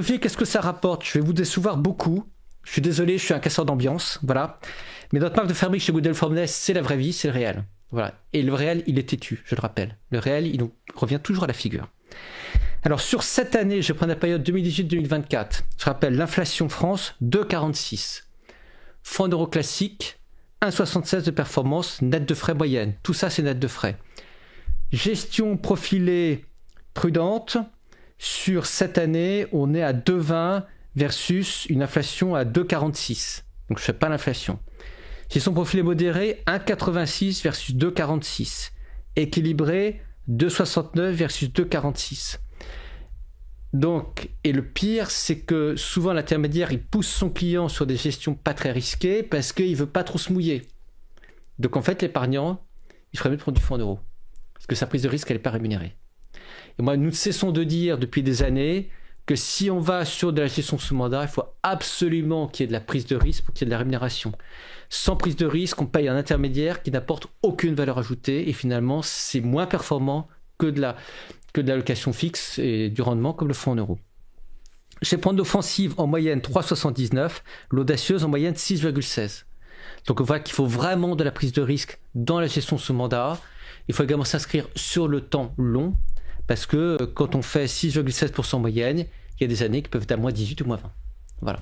Qu'est-ce que ça rapporte? Je vais vous décevoir beaucoup. Je suis désolé, je suis un casseur d'ambiance, voilà. Mais notre marque de fabrique chez Goodell Formless, c'est la vraie vie, c'est le réel. Voilà. Et le réel, il est têtu, je le rappelle. Le réel, il nous revient toujours à la figure. Alors sur cette année, je prends la période 2018-2024. Je rappelle, l'inflation France, 2,46. Fonds d'euro classique, 1,76 de performance, net de frais moyenne. Tout ça, c'est net de frais. Gestion profilée prudente. Sur cette année, on est à 2,20 versus une inflation à 2,46. Donc je ne fais pas l'inflation. Gestion profilée modérée, 1,86 versus 2,46. Équilibré, 2,69 versus 2,46. Donc, et le pire, c'est que souvent l'intermédiaire, il pousse son client sur des gestions pas très risquées parce qu'il ne veut pas trop se mouiller. Donc en fait, l'épargnant, il ferait mieux de prendre du fonds en euros. Parce que sa prise de risque, elle n'est pas rémunérée. Et moi, nous ne cessons de dire depuis des années que si on va sur de la gestion sous mandat, il faut absolument qu'il y ait de la prise de risque pour qu'il y ait de la rémunération. Sans prise de risque, on paye un intermédiaire qui n'apporte aucune valeur ajoutée et finalement, c'est moins performant que de l'allocation fixe et du rendement comme le fonds en euros. Je vais prendre l'offensive en moyenne 3,79, l'audacieuse en moyenne 6,16. Donc on voit qu'il faut vraiment de la prise de risque dans la gestion sous mandat. Il faut également s'inscrire sur le temps long parce que quand on fait 6,16% en moyenne, il y a des années qui peuvent être à moins 18 ou moins 20. Voilà.